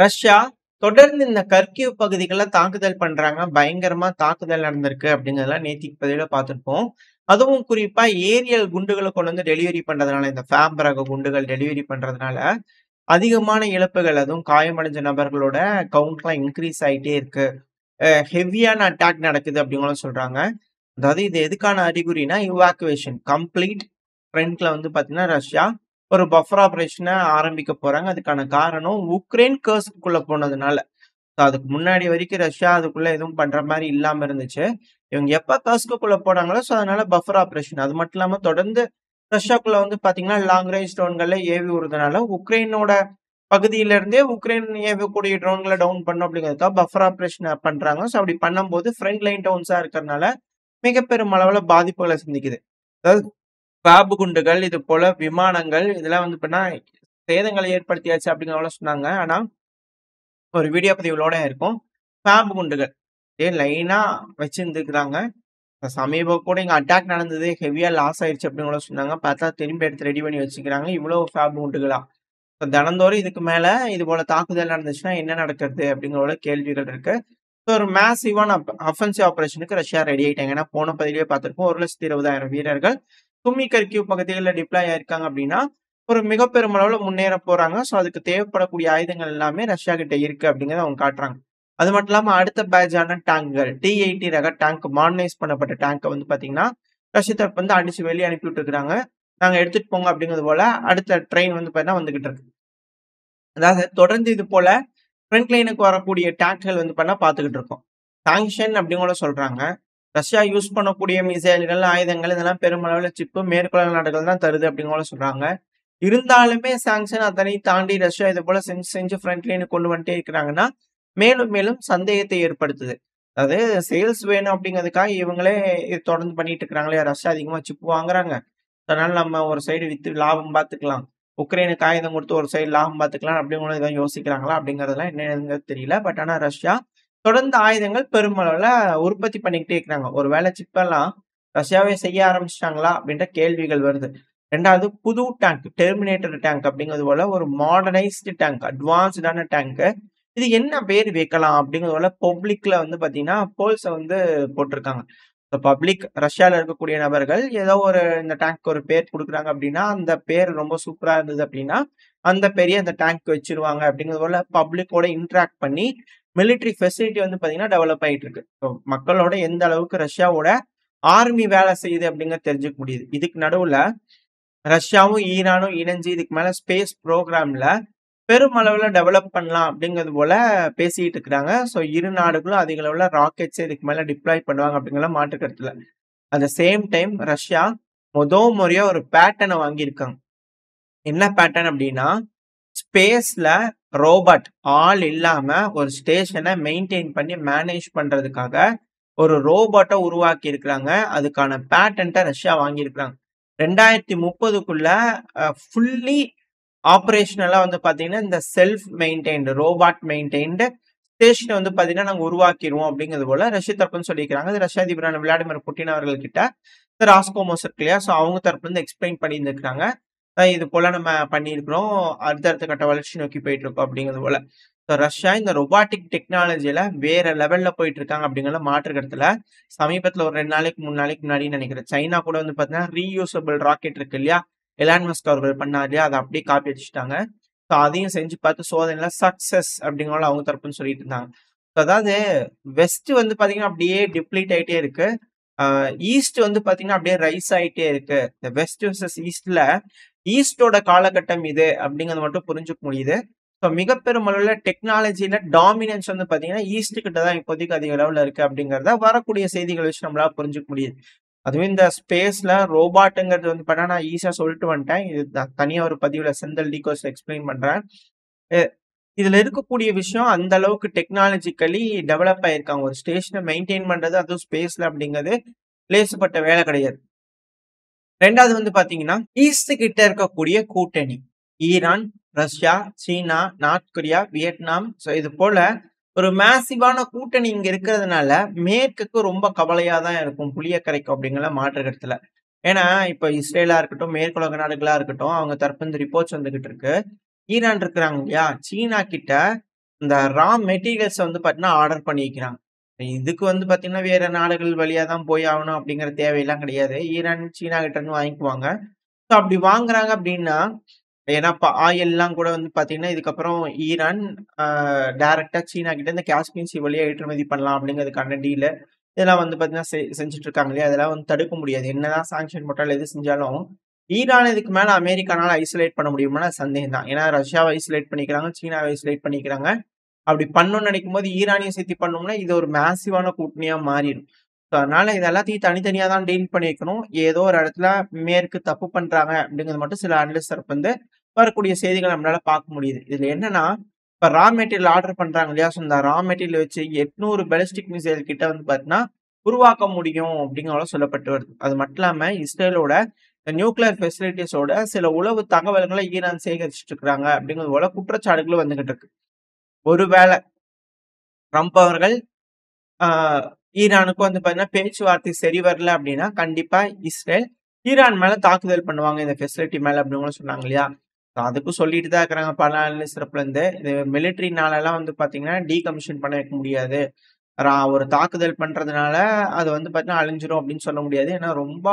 Russia தொடர்ந்து இந்த Kharkiv பகுதிகள்ல தாக்குதல் பண்றாங்க. பயங்கரமா தாக்குதல் நடந்திருக்கு அப்படிங்கிறதெல்லாம் நேத்திக்கு பதிவுல பார்த்திருப்போம். அதுவும் குறிப்பா ஏரியல் குண்டுகள கொண்டு வந்து டெலிவரி பண்றதுனால, இந்த ஃபேப் ரக குண்டுகள் டெலிவரி பண்றதுனால, அதிகமான இழப்புகள் அதுவும் காயமடைஞ்ச நபர்களோட கவுண்ட்லாம் இன்கிரீஸ் ஆயிட்டே இருக்கு. ஹெவியான அட்டாக் நடக்குது அப்படின்னும் சொல்றாங்க. அதாவது இது எதுக்கான அறிகுறினா, இவாக்குவேஷன் கம்ப்ளீட் ஃப்ரண்ட்ல வந்து பார்த்தீங்கன்னா, ரஷ்யா ஒரு பஃபர் ஆப்பரேஷன ஆரம்பிக்க போறாங்க. அதுக்கான காரணம் உக்ரைன் கர்ஸ்க்குள்ள போனதுனால. அதுக்கு முன்னாடி வரைக்கும் ரஷ்யா அதுக்குள்ள எதுவும் பண்ற மாரி இல்லாம இருந்துச்சு. இவங்க எப்ப கர்ஸ்க்குள்ள போனாங்களோ, அதனால பஃபர் ஆப்பரேஷன். அது மட்டும் இல்லாம தொடர்ந்து ரஷ்யாக்குள்ள வந்து பார்த்தீங்கன்னா, லாங் ரேஞ்ச் ட்ரோன்கள ஏவி விடுறதுனால, உக்ரைனோட பகுதியில இருந்தே உக்ரைன் ஏவக்கூடிய ட்ரோன்கள டவுன் பண்ணணும் அப்படிங்கிறதுக்காக பஃபர் ஆப்பரேஷன் பண்றாங்க. அப்படி பண்ணும்போது ஃப்ரண்ட் லைன் டவுன்ஸா இருக்கிறனால, மிக பெரும் அளவுல பாதிப்புகள சந்திக்குது. அதாவது காப்பு குண்டுகள், இது போல விமானங்கள் இதெல்லாம் வந்து பார்த்தீங்கன்னா, சேதங்களை ஏற்படுத்தியாச்சு அப்படிங்கிறதெல்லாம் சொன்னாங்க. ஆனா, ஒரு வீடியோ பதிவுகளோட இருக்கும். காப்பு குண்டுகள் லைனா வச்சிருந்துருக்காங்க. சமீபம் கூட இங்க அட்டாக் நடந்தது. ஹெவியா லாஸ் ஆயிருச்சு அப்படின்னு கூட சொன்னாங்க. பார்த்தா திரும்பி எடுத்து ரெடி பண்ணி வச்சுக்கிறாங்க. இவ்வளோ ஃபேப் குண்டுகளா? தினந்தோறும் இதுக்கு மேல இது போல தாக்குதல் நடந்துச்சுன்னா என்ன நடக்கிறது? அப்படிங்கிற கேள்விகள் இருக்கு. ஒரு மேசிவான அஃபென்சிவ் ஆப்பரேஷனுக்கு ரஷ்யா ரெடி ஆயிட்டாங்க. ஏன்னா போன பதிவிலேயே பார்த்திருப்போம். 1,20,000 வீரர்கள் சுமி கர்கிவ் பகுதிகளில் டிப்ளாய் ஆயிருக்காங்க அப்படின்னா, ஒரு மிக பெருமளவுல முன்னேற போறாங்க. அதுக்கு தேவைப்படக்கூடிய ஆயுதங்கள் எல்லாமே ரஷ்யா கிட்ட இருக்கு அப்படிங்கிறத அவங்க காட்டுறாங்க. அது மட்டும் இல்லாம அடுத்த பேட்சான டேங்க்கள் T-80 ரக டேங்க் மாடர்னைஸ் பண்ணப்பட்ட டேங்க வந்து பார்த்தீங்கன்னா, ரஷ்ய தரப்பு வந்து அடிச்சு வெளிய அனுப்பி விட்டுருக்காங்க. நாங்க எடுத்துட்டு போங்க அப்படிங்கிறது போல அடுத்த ட்ரெயின் வந்து பார்த்தீங்கன்னா வந்துகிட்டு இருக்கு. அதாவது தொடர்ந்து இது போல ஃப்ரண்ட் லைனுக்கு வரக்கூடிய டேங்க்கள் வந்து பண்ண பார்த்துக்கிட்டு இருக்கோம். சாங்ஷன் அப்படின்னு கூட சொல்றாங்க. ரஷ்யா யூஸ் பண்ணக்கூடிய மிசைல்கள், ஆயுதங்கள் இதெல்லாம் பெருமளவுல சிப்பு மேற்குலக நாடுகள் தான் தருது அப்படின்னு கூட சொல்றாங்க. இருந்தாலுமே சாங்ஷன் அத்தனையும் தாண்டி ரஷ்யா இது போல செஞ்சு செஞ்சு ஃப்ரண்ட் லைனுக்கு கொண்டு வந்துட்டே இருக்கிறாங்கன்னா, மேலும் மேலும் சந்தேகத்தை ஏற்படுத்துது. அதாவது சேல்ஸ் வேணும் அப்படிங்கிறதுக்காக இவங்களே இது தொடர்ந்து பண்ணிட்டு இருக்கிறாங்களே, ரஷ்யா அதிகமா சிப் வாங்குறாங்க. அதனால நம்ம ஒரு சைடு வித்து லாபம் பார்த்துக்கலாம். உக்ரைனுக்கு ஆயுதம் குடுத்து ஒரு சைடு லாபம் பார்த்துக்கலாம் அப்படின்னு எதாவது யோசிக்கிறாங்களா? அப்படிங்கிறதெல்லாம் என்னங்கிறது தெரியல. ஆனா ரஷ்யா தொடர்ந்து ஆயுதங்கள் பெருமளவுல உற்பத்தி பண்ணிக்கிட்டே இருக்கிறாங்க. ஒரு வேளை சிப்பெல்லாம் ரஷ்யாவே செய்ய ஆரம்பிச்சுட்டாங்களா? அப்படின்ற கேள்விகள் வருது. 2வது புது டேங்க் டெர்மினேட்டர் டேங்க் அப்படிங்கிறது போல ஒரு மாடர்னைஸ்டு டேங்க், அட்வான்ஸ்டான டேங்க். இது என்ன பேர் வைக்கலாம்? அப்படிங்கிறது போல பப்ளிக்ல வந்து பார்த்தீங்கன்னா, போல்ஸ வந்து போட்டிருக்காங்க. பப்ளிக் ரஷ்யால இருக்கக்கூடிய நபர்கள் ஏதோ ஒரு இந்த டேங்க் ஒரு பேர் குடுக்குறாங்க அப்படின்னா, அந்த பேர் ரொம்ப சூப்பரா இருந்தது அப்படின்னா, அந்த பெரிய அந்த டேங்க் வச்சுருவாங்க அப்படிங்கிறது போல பப்ளிக்கோட இன்டராக்ட் பண்ணி, மிலிட்டரி ஃபெசிலிட்டி வந்து பார்த்தீங்கன்னா, டெவலப் ஆயிட்டு இருக்கு. மக்களோட எந்த அளவுக்கு ரஷ்யாவோட ஆர்மி வேலை செய்யுது அப்படிங்கிறது தெரிஞ்சுக்க முடியுது. இதுக்கு நடுவுல ரஷ்யாவும், ஈரானும் இணைஞ்சு இதுக்கு மேல ஸ்பேஸ் புரோகிராம்ல பெருமளவுல டெவலப் பண்ணலாம் அப்படிங்கிறது போல பேசிட்டு இருக்கிறாங்க. இரு நாடுகளும் அதிக அளவுல ராக்கெட்ஸ் இதுக்கு மேல டிப்ளாய் பண்ணுவாங்க அப்படிங்கிற மாற்று கருத்து இல்ல. At the same time Russia முறையா ஒரு பேட்டர்ன வாங்கியிருக்காங்க. என்ன பேட்டர்ன் அப்படின்னா, ஸ்பேஸ்ல ரோபோட் ஆள் இல்லாம ஒரு ஸ்டேஷன மெயின்டெயின் பண்ணி மேனேஜ் பண்றதுக்காக ஒரு ரோபோட்ட உருவாக்கி இருக்கிறாங்க. அதுக்கான பேட்டன்ட்ட ரஷ்யா வாங்கியிருக்காங்க. 2030க்குள்ள ஃபுல்லி ஆப்பரேஷனலா வந்து பார்த்தீங்கன்னா, இந்த செல்ஃப் மெயின்டெயின்டு ரோபோட் மெயின்டெயின்டு ஸ்டேஷன வந்து பார்த்தீங்கன்னா, நாங்க உருவாக்கிருவோம் அப்படிங்கிறது போல ரஷ்ய தரப்புன்னு சொல்லியிருக்கிறாங்க. அது ரஷ்ய அதிபரான விளாடிமிர் புட்டின் அவர்கள் கிட்ட ராஸ்கோமோஸ் இருக்கு இல்லையா? அவங்க தரப்புலருந்து எக்ஸ்பிளைன் பண்ணியிருந்திருக்காங்க. இது போல நம்ம பண்ணியிருக்கிறோம். அடுத்தடுத்த கட்ட வளர்ச்சி நோக்கி போயிட்டு இருக்கோம் அப்படிங்கிறது போல. ரஷ்யா இந்த ரொபாட்டிக் டெக்னாலஜில வேற லெவல்ல போயிட்டு இருக்காங்க அப்படிங்கிறதுல மாற்று கருத்து இல்ல. சமீபத்தில ஒரு 2 நாளைக்கு 3 நாளைக்கு முன்னாடின்னு நெனைக்கிறேன். சைனா கூட வந்து பார்த்தீங்கன்னா, ரீயூசபிள் ராக்கெட் இருக்கு இல்லையா? எலான் மஸ்க் அவர்கள் பண்ணார் இல்லையா? அத அப்படியே காப்பி அடிச்சுட்டாங்க. அதையும் செஞ்சு பார்த்து சோதனையில சக்சஸ் அப்படிங்கிறத அவங்க தரப்புன்னு சொல்லிட்டு இருந்தாங்க. அதாவது வெஸ்ட் வந்து பார்த்தீங்கன்னா, அப்படியே டிப்ளீட் ஆயிட்டே இருக்கு. அ ஈஸ்ட் வந்து பார்த்தீங்கன்னா, அப்படியே ரைஸ் ஆயிட்டே இருக்கு. இந்த வெஸ்ட் வெர்சஸ் ஈஸ்ட்ல ஈஸ்டோட காலகட்டம் இது அப்படிங்கிறது மட்டும் புரிஞ்சுக்க முடியுது. மிக பெரும் அளவுல டெக்னாலஜில டாமினன்ஸ் வந்து பார்த்தீங்கன்னா, ஈஸ்ட் கிட்ட தான் இப்போதைக்கு அதிக அளவுல இருக்கு அப்படிங்கிறத வரக்கூடிய செய்திகள் வச்சு நம்மளால புரிஞ்சுக்க முடியுது. அதுவும் இந்த ஸ்பேஸ்ல ரோபாட்டுங்கிறது வந்து பார்த்தா நான் ஈஸியா சொல்லிட்டு வந்துட்டேன். இது தனியா ஒரு பதிவுல செந்தில் டிகோஸ் எக்ஸ்பிளைன் பண்றேன். எ இதுல இருக்கக்கூடிய விஷயம் அந்த அளவுக்கு டெக்னாலஜிக்கலி டெவலப் ஆயிருக்காங்க. ஒரு ஸ்டேஷன மெயின்டெயின் பண்றது அதுவும் ஸ்பேஸ்ல அப்படிங்கிறது லேசுப்பட்ட வேலை கிடையாது. 2வது வந்து பார்த்தீங்கன்னா, ஈஸ்ட் கிட்ட இருக்கக்கூடிய கூட்டணி. ஈரான், ரஷ்யா, சீனா, நார்த் கொரியா, வியட்நாம் இது போல ஒரு மேசிவான கூட்டணி இங்க இருக்கிறதுனால, மேற்குக்கு ரொம்ப கவலையா தான் இருக்கும். புளிய கரைக்கும் அப்படிங்கிற மாற்று கருத்து இல்ல. ஏன்னா, இப்ப இஸ்ரேலா இருக்கட்டும், மேற்குலக நாடுகளா இருக்கட்டும், அவங்க தரப்புல இருந்து ரிப்போர்ட்ஸ் வந்துகிட்டு இருக்கு. ஈரான் இருக்கிறாங்க இல்லையா? சீனா கிட்ட இந்த ரா மெட்டீரியல்ஸ வந்து பார்த்தீங்கன்னா, ஆர்டர் பண்ணி வைக்கிறாங்க. இதுக்கு வந்து பார்த்தீங்கன்னா, வேற நாடுகள் வழியா தான் போய் ஆகணும் அப்படிங்கிற தேவையெல்லாம் கிடையாது. ஈரான், சீனா கிட்ட இருந்து வாங்கிக்குவாங்க. ஸோ அப்படி வாங்குறாங்க அப்படின்னா, ஏன்னா ஆயில்லாம் கூட வந்து பார்த்தீங்கன்னா, இதுக்கப்புறம் ஈரான் அ டைரக்ட்டா சீனா கிட்ட இந்த காஸ்பியன் சி வழியா ஏற்றுமதி பண்ணலாம் அப்படிங்கிறதுக்கான டீலு. இதெல்லாம் வந்து பார்த்தீங்கன்னா, செஞ்சுட்டு இருக்காங்க இல்லையா? அதெல்லாம் வந்து தடுக்க முடியாது. என்னதான் சாங்ஷன் போட்டாலும், எது செஞ்சாலும், ஈரான இதுக்கு மேல அமெரிக்கானால ஐசோலேட் பண்ண முடியுமான்னா சந்தேகம் தான். ஏன்னா ரஷ்யாவ ஐசோலேட் பண்ணிக்கிறாங்க, சீனாவ ஐசோலேட் பண்ணிக்கிறாங்க. அப்படி பண்ணணும்னு நினைக்கும்போது, ஈரானையும் சேர்த்து பண்ணோம்னா, இது ஒரு மேசிவான கூட்டணியா மாறிரும். ஸோ அதனால இது எல்லாத்தையும் தனித்தனியா தான் டீல் பண்ணி வைக்கணும். ஏதோ ஒரு இடத்துல மேற்கு தப்பு பண்றாங்க அப்படிங்கிறது மட்டும் சில அனலிஸ்ட் தரப்பு வந்து வரக்கூடிய செய்திகள நம்மளால பார்க்க முடியுது. இதுல என்னன்னா, இப்ப ரா மெட்டீரியல் ஆர்டர் பண்றாங்க இல்லையா? ஸோ இந்த ரா மெட்டீரியல் வச்சு 800 பாலிஸ்டிக் மிசைல் கிட்ட வந்து பார்த்தீங்கன்னா, உருவாக்க முடியும் அப்படிங்கிற சொல்லப்பட்டு வருது. அது மட்டும் இல்லாம இஸ்ரேலோட இந்த நியூக்ளியர் ஃபெசிலிட்டீஸோட சில உளவு தகவல்கள ஈரான் சேகரிச்சுட்டு இருக்கிறாங்க அப்படிங்கிறது போல குற்றச்சாட்டுகளும் வந்துகிட்டு இருக்கு. ஒருவேள ட்ரம்ப் அவர்கள் ஆ ஈரானுக்கும் வந்து பார்த்தீங்கன்னா, பேச்சுவார்த்தை சரி வரல அப்டின்னா, கண்டிப்பா இஸ்ரேல் ஈரான் மேல தாக்குதல் பண்ணுவாங்க. இந்த ஃபெசிலிட்டி மேல அப்டின்னு சொன்னாங்க இல்லையா? அதுக்கும் சொல்லிட்டு தான் இருக்கிறாங்க பல அனலிஸ்ட் தரப்புலருந்து. இது மிலிட்டரினாலலாம் வந்து பார்த்தீங்கன்னா, டீகமிஷன் பண்ண வைக்க முடியாது. ஒரு தாக்குதல் பண்றதுனால அது வந்து பார்த்தீங்கன்னா, அழிஞ்சிரும் அப்டின்னு சொல்ல முடியாது. ஏன்னா ரொம்ப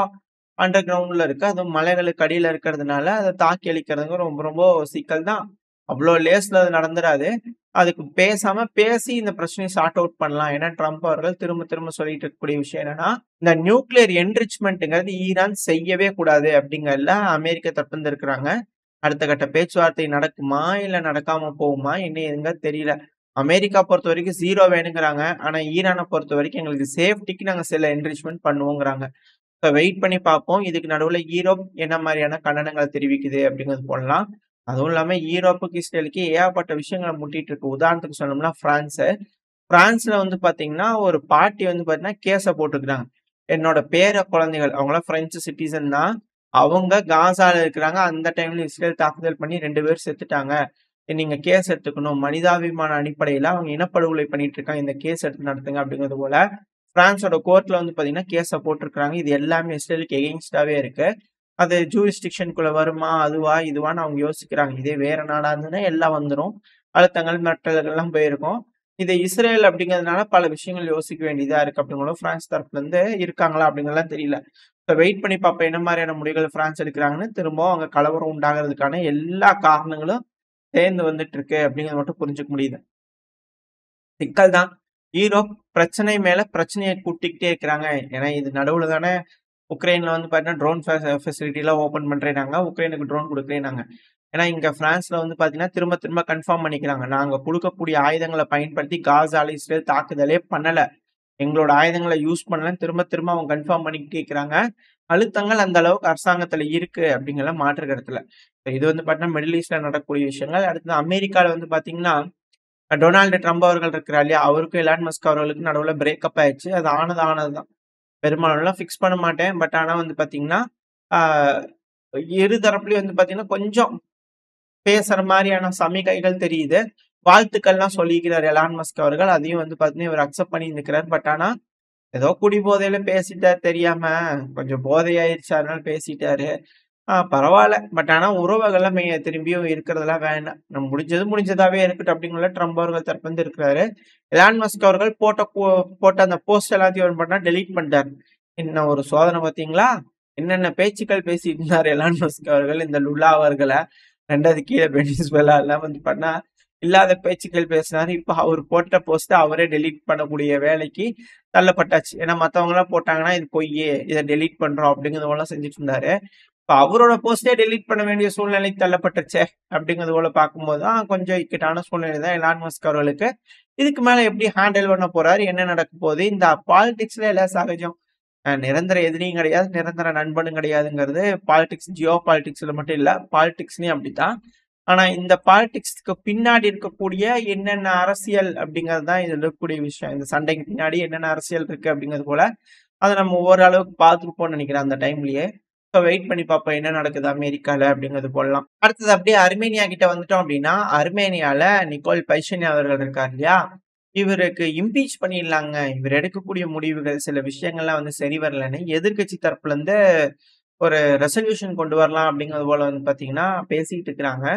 அண்டர் கிரவுண்ட்ல இருக்கு. அதுவும் மலைகளுக்கு அடியில இருக்கிறதுனால, அத தாக்கி அழிக்கிறதுங்க ரொம்ப ரொம்ப சிக்கல் தான். அவ்ளோ லேஸ்ல அது நடந்துராது. அதுக்கு பேசாம பேசி இந்த பிரச்சனைய சார்ட் அவுட் பண்ணலாம். ஏன்னா, ட்ரம்ப் அவர்கள் திரும்ப திரும்ப சொல்லிட்டு இருக்கக்கூடிய விஷயம் என்னன்னா, இந்த நியூக்ளியர் என்ரிச்மென்ட்ங்கிறது ஈரான் செய்யவே கூடாது அப்படிங்கிறதுல அமெரிக்க தரப்புலருந்து இருக்கிறாங்க. அடுத்த கட்ட பேச்சுவார்த்தை நடக்குமா? இல்ல நடக்காம போகுமா? என்ன ஏதுங்க தெரியல. அமெரிக்கா பொறுத்தவரைக்கும் 0 வேணுங்கிறாங்க. ஆனா, ஈரான பொறுத்தவரைக்கும் எங்களுக்கு சேஃப்டிக்கு நாங்க சில என்ரிச்மென்ட் பண்ணுவோங்கிறாங்க. இப்ப வெயிட் பண்ணி பார்ப்போம். இதுக்கு நடுவுல ஈரோப் என்ன மாரியான கண்டனங்கள தெரிவிக்குது அப்படிங்கிறது போடலாம். அதுவும் இல்லாம ஈரோப்புக்கு, இஸ்ரேலுக்கு ஏகப்பட்ட விஷயங்கள முட்டிட்டு இருக்கு. உதாரணத்துக்கு சொல்லணும்னா பிரான்ஸு. பிரான்ஸ்ல வந்து பார்த்தீங்கன்னா, ஒரு பாட்டி வந்து பார்த்தீங்கன்னா, கேஸ போட்டுருக்காங்க. என்னோட பேர குழந்தைகள் அவங்கலாம் பிரெஞ்சு சிட்டிசன் தான். அவங்க காசால இருக்கிறாங்க. அந்த டைம்ல இஸ்ரேல் தாக்குதல் பண்ணி 2 பேர் செத்துட்டாங்க. நீங்க கேஸ் எடுத்துக்கணும். மனிதாபிமான அடிப்படையில அவங்க இனப்படுகொலை பண்ணிட்டு இருக்காங்க. இந்த கேஸ் எடுத்து நடத்துங்க அப்படிங்கிறது போல, பிரான்ஸோட கோர்ட்ல வந்து பார்த்தீங்கன்னா, கேஸ போட்டுருக்காங்க. இது எல்லாமே இஸ்ரேலுக்கு எகெயின்ஸ்டாவே இருக்கு. அது ஜூரிஸ்டிக்ஷன்குள்ள வருமா? அதுவா? இதுவான்னு அவங்க யோசிக்கிறாங்க. இதே வேற நாடா இருந்ததுன்னா எல்லாம் வந்துரும். அழுத்தங்கள், மிரட்டல்கள்லாம் போயிருக்கும். இது இஸ்ரேல் அப்படிங்கிறதுனால பல விஷயங்கள் யோசிக்க வேண்டியதா இருக்கு அப்படிங்கிற பிரான்ஸ் தரப்புலருந்து இருக்காங்களா? அப்படிங்கிறதுலாம் தெரியல. இப்ப வெயிட் பண்ணி பார்ப்போம். என்ன மாரியான முடிவுகள் பிரான்ஸ் எடுக்குறாங்கன்னு. திரும்பவும் அங்க கலவரம் உண்டாகுறதுக்கான எல்லா காரணங்களும் சேர்ந்து வந்துட்டு இருக்கு அப்படிங்கிறத மட்டும் புரிஞ்சுக்க முடியுது. சிக்கல் தான். ஈரோப் பிரச்சனை மேல பிரச்சனைய கூட்டிக்கிட்டே இருக்கிறாங்க. ஏன்னா இது நடுவுல தானே உக்ரைன்ல வந்து பார்த்தீங்கன்னா, ட்ரோன் ஃபெசிலிட்டிலாம் ஓப்பன் பண்றேன்னாங்க. உக்ரைனுக்கு ட்ரோன் குடுக்குறேன்னாங்க. ஏன்னா, இங்க பிரான்ஸ்ல வந்து பார்த்தீங்கன்னா, திரும்ப திரும்ப கன்ஃபார்ம் பண்ணிக்கிறாங்க. நாங்க குடுக்கக்கூடிய ஆயுதங்கள பயன்படுத்தி காசால இஸ்ரேல் தாக்குதலே பண்ணல. எங்களோட ஆயுதங்கள யூஸ் பண்ணலன்னு திரும்ப திரும்ப அவங்க கன்ஃபார்ம் பண்ணிக்கிட்டே இருக்கிறாங்க. அழுத்தங்கள் அந்த அளவுக்கு அரசாங்கத்துல இருக்கு அப்படிங்கிறதுல மாற்று கருத்து இல்ல. இது வந்து பார்த்தீங்கன்னா, மிடில் ஈஸ்ட்ல நடக்கக்கூடிய விஷயங்கள். அடுத்தது அமெரிக்கால வந்து பார்த்தீங்கன்னா, டொனால்டு ட்ரம்ப் அவர்கள் இருக்கிறார் இல்லையா? அவருக்கும் எலான் மஸ்க் அவர்களுக்கும் நடுவுல பிரேக்கப் ஆயிடுச்சு. அது ஆனது ஆனது தான். பெரும்பாலானலாம் ஃபிக்ஸ் பண்ண மாட்டேன். பட் ஆனா வந்து பார்த்தீங்கன்னா, ஆ இரு தரப்புலயும் வந்து பார்த்தீங்கன்னா, கொஞ்சம் பேசுற மாரியான சமிகைகள் தெரியுது. வாழ்த்துக்கள்லாம் சொல்லிக்கிறார் எலான் மஸ்க் அவர்கள். அதையும் வந்து பார்த்தீங்கன்னா, இவர் அக்செப்ட் பண்ணி நிக்கிறார். பட் ஆனா, ஏதோ குடி போதையில பேசிட்டார் தெரியாம. கொஞ்சம் போதை ஆயிருச்சு. அதனால பேசிட்டாரு. பரவால்ல. பட் ஆனா உறவுகள்லாம் திரும்பியும் இருக்கிறதெல்லாம் வேண்டாம். முடிஞ்சது முடிஞ்சதாவே இருக்கட்டும் அப்படிங்கிற ட்ரம்ப் அவர்கள் தரப்புலருந்து இருக்கிறாரு. எலான் மஸ்க் அவர்கள் போட்ட அந்த போஸ்ட் எல்லாத்தையும் என்ன பண்ணா டெலீட் பண்ணிட்டாரு. என்ன ஒரு சோதனை பார்த்தீங்களா? என்னென்ன பேச்சுக்கள் பேசிட்டு இருந்தாரு எலான் மஸ்க் அவர்கள் இந்த லுலா அவர்கள. 2வது கீழ வெனிசுவேலாலாம் வந்து பண்ணா, இல்லாத பேச்சுக்கள் பேசினாரு. இப்ப அவர் போட்ட போஸ்ட்ட அவரே டெலீட் பண்ணக்கூடிய வேலைக்கு தள்ளப்பட்டாச்சு. ஏன்னா மத்தவங்கலாம் போட்டாங்கன்னா, இது பொய்யு. இத டெலீட் பண்றோம் அப்படிங்கிறது போல செஞ்சுட்டு இருந்தாரு. இப்ப அவரோட போஸ்ட்டே டெலீட் பண்ண வேண்டிய சூழ்நிலைக்கு தள்ளப்பட்டுருச்சே! அப்படிங்கிறது போல பார்க்கும்போது தான் கொஞ்சம் இக்கட்டான சூழ்நிலை தான் எலான் மஸ்க் அவர்களுக்கு. இதுக்கு மேல எப்படி ஹேண்டில் பண்ண போறாரு? என்ன நடக்க போகுது? இந்த பாலிடிக்ஸ்ல எல்லாம் சகஜம். நிரந்தர எதிரியும் கிடையாது, நிரந்தர நண்பனும் கிடையாதுங்கிறது பாலிடிக்ஸ், ஜியோ பாலிடிக்ஸ்ல மட்டும் இல்ல. பாலிடிக்ஸ்லயும் அப்படித்தான். ஆனா இந்த பாலிடிக்ஸ்க்கு பின்னாடி இருக்கக்கூடிய என்னென்ன அரசியல் அப்படிங்கிறது தான் இதுல இருக்கக்கூடிய விஷயம். இந்த சண்டைக்கு பின்னாடி என்னென்ன அரசியல் இருக்கு அப்படிங்கிறது போல, அத நம்ம ஓரளவுக்கு பார்த்துருப்போம்னு நெனைக்கிறேன் அந்த டைம்லயே. ஸோ வெயிட் பண்ணி பார்ப்போம் என்ன நடக்குது அமெரிக்கால அப்படிங்கிறது போடலாம். அடுத்தது அப்படியே அர்மேனியா கிட்ட வந்துட்டோம் அப்படின்னா, அர்மேனியால நிக்கோல் பைஷின்யான் அவர்கள் இருக்கார் இல்லையா? இவருக்கு இம்பீச் பண்ணிடலாங்க. இவர் எடுக்கக்கூடிய முடிவுகள், சில விஷயங்கள்லாம் வந்து சரி வரலன்னு எதிர்க்கட்சி தரப்புல இருந்து ஒரு ரெசல்யூஷன் கொண்டு வரலாம் அப்படிங்கிறது போல வந்து பார்த்தீங்கன்னா, பேசிட்டு இருக்கிறாங்க.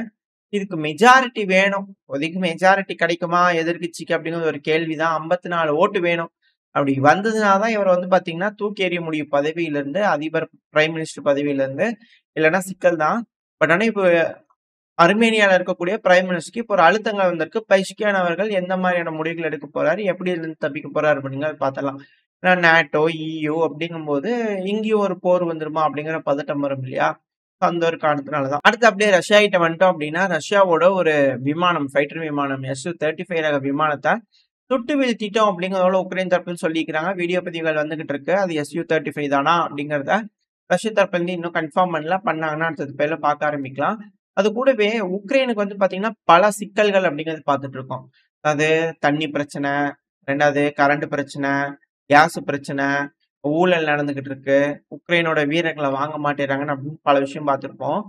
இதுக்கு மெஜாரிட்டி வேணும். இப்போதைக்கு மெஜாரிட்டி கிடைக்குமா எதிர்க்கட்சிக்கு அப்படிங்கிறது ஒரு கேள்விதான். 54 ஓட்டு வேணும். அப்படி வந்ததுனா தான் இவர வந்து பார்த்தீங்கன்னா, தூக்கி எறிய முடியும் பதவியிலிருந்து. அதிபர், பிரைம் மினிஸ்டர் பதவியிலிருந்து. இல்லன்னா சிக்கல் தான். பட் ஆனா இப்போ அர்மேனியால இருக்கக்கூடிய பிரைம் மினிஸ்டருக்கு இப்போ ஒரு அழுத்தங்கள் வந்திருக்கு. பெஷிக்கியான் அவர்கள் எந்த மாதிரியான முடிவுகள் எடுக்க போறாரு? எப்படி இதுலருந்து தப்பிக்க போறாரு? அப்படிங்கிறத பார்த்தரலாம். ஏன்னா நேட்டோ, EU அப்படிங்கும்போது இங்கேயும் ஒரு போர் வந்துருமா? அப்படிங்கிற பதட்டம் வரும் இல்லையா? அந்த ஒரு காரணத்தினால தான். அடுத்து அப்படியே ரஷ்யா கிட்ட வந்துட்டோம் அப்படின்னா, ரஷ்யாவோட ஒரு விமானம், ஃபைட்டர் விமானம் Su-35 ரக விமானத்த சுட்டு வீழ்த்திட்டோம் அப்படிங்கிறதோட உக்ரைன் தரப்புன்னு சொல்லிக்கிறாங்க. வீடியோ பதிவுகள் வந்துகிட்டு இருக்கு. அது Su-35 தானா? அப்படிங்கிறத ரஷ்ய தரப்புலருந்து இன்னும் கன்ஃபார்ம் பண்ணல. பண்ணாங்கன்னா அடுத்தது பேர்ல பார்க்க ஆரம்பிக்கலாம். அது கூடவே உக்ரைனுக்கு வந்து பார்த்தீங்கன்னா, பல சிக்கல்கள் அப்படிங்கிறது பார்த்துட்டு இருக்கோம். அதாவது தண்ணி பிரச்சனை, 2வது கரண்ட் பிரச்சனை, கேஸ் பிரச்சனை, ஊழல் நடந்துகிட்டு இருக்கு. உக்ரைனோட வீரர்கள வாங்க மாட்டேங்கிறாங்கன்னு அப்படின்னு பல விஷயம் பார்த்திருப்போம்.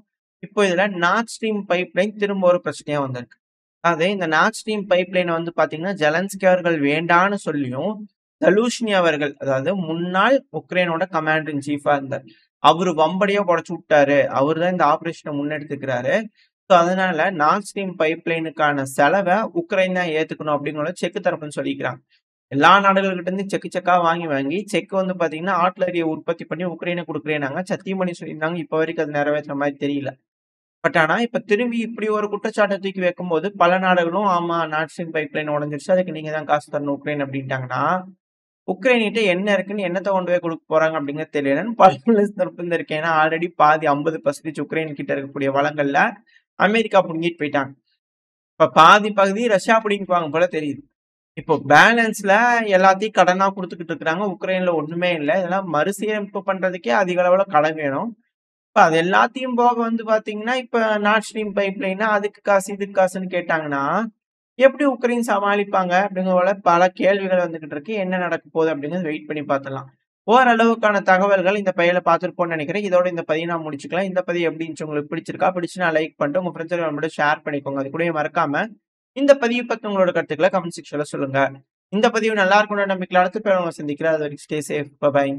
இப்போ இதுல நார்ட் ஸ்ட்ரீம் பைப்லைன் திரும்ப ஒரு பிரச்சனையா வந்திருக்கு. அதாவது இந்த நார்ட் ஸ்ட்ரீம் பைப்லைன வந்து பார்த்தீங்கன்னா, ஜெலன்ஸ்கி அவர்கள் வேண்டான்னு சொல்லியும், சலூஷ்னி அவர்கள் அதாவது முன்னாள் உக்ரைனோட கமாண்டர் இன் சீஃபா இருந்தார். அவரு வம்படியா உடைச்சு விட்டாரு. அவரு தான் இந்த ஆப்பரேஷன முன்னெடுத்துக்கிறாரு. ஸோ அதனால நார்ட் ஸ்ட்ரீம் பைப்லைனுக்கான செலவ உக்ரைன் தான் ஏத்துக்கணும் அப்படிங்கிறத செக் தரப்புன்னு சொல்லிக்கிறாங்க. எல்லா நாடுகள்கிட்ட இருந்து செக் செக்கா வாங்கி வாங்கி செக் வந்து பார்த்தீங்கன்னா, ஆர்ட்டிலரிய உற்பத்தி பண்ணி உக்ரைனுக்கு குடுக்குறேன்னாங்க. சத்தியம் பண்ணி சொல்லியிருந்தாங்க. இப்ப வரைக்கும் அது நிறைவேத்துற மாரி தெரியல. பட் ஆனா, இப்ப திரும்பி இப்படி ஒரு குற்றச்சாட்ட தூக்கி வைக்கும்போது, பல நாடுகளும் ஆமா நார்ட் ஸ்ட்ரீம் பைப்லைன் உடைஞ்சிருச்சு. அதுக்கு நீங்க தான் காசு தரணும் உக்ரைன் அப்படின்ட்டாங்கன்னா, உக்ரைன்கிட்ட என்ன இருக்குன்னு என்னத்த கொண்டு போய் குடுக்க போறாங்க அப்படிங்கிறது தெரியலன்னு பல தரப்புல இருக்கு. ஏன்னா ஆல்ரெடி பாதி 50% உக்ரைன் கிட்ட இருக்கக்கூடிய வளங்கள்ல அமெரிக்கா புடுங்கிட்டு போயிட்டாங்க. இப்ப பாதி பகுதி ரஷ்யா புடிங்கிக்குவாங்க போல தெரியுது. இப்போ பேலன்ஸ்ல எல்லாத்தையும் கடனா குடுத்துக்கிட்டு இருக்காங்க. உக்ரைன்ல ஒண்ணுமே இல்ல. இதெல்லாம் மறுசீரமைப்பு பண்றதுக்கே அதிக அளவுல கடன் வேணும். இப்ப அது எல்லாத்தையும் போக வந்து பார்த்தீங்கன்னா, இப்ப நார்ட் ஸ்ட்ரீம் பைப்லைன்னா அதுக்கு காசு, இதுக்கு காசுன்னு கேட்டாங்கன்னா, எப்படி உக்ரைன் சமாளிப்பாங்க? அப்படிங்கிற போல பல கேள்விகள் வந்துகிட்டு இருக்கு. என்ன நடக்க போகுது அப்படிங்கிறது வெயிட் பண்ணி பார்த்துடலாம். ஓரளவுக்கான தகவல்கள் இந்த பதிவுல பார்த்திருப்போம்னு நினைக்கிறேன். இதோட இந்த பதிவை நான் முடிச்சுக்கலாம். இந்த பதிவு எப்படி இருந்துச்சு? உங்களுக்கு பிடிச்சிருக்கா? பிடிச்சுனா லைக் பண்ணிட்டு உங்க ஃப்ரெண்ட்ஸ் மட்டும் ஷேர் பண்ணிக்கோங்க. அது கூடவே மறக்காம இந்த பதிவு பத்தி உங்களோட கருத்துக்கள கமெண்ட் செக்ஷன்ல சொல்லுங்க. இந்த பதிவு நல்லா இருக்கும்னு நம்பிக்கையில அடுத்த பதிவுல உங்கள சந்திக்கிறேன். அது வரைக்கும் ஸ்டே சேஃப். பை.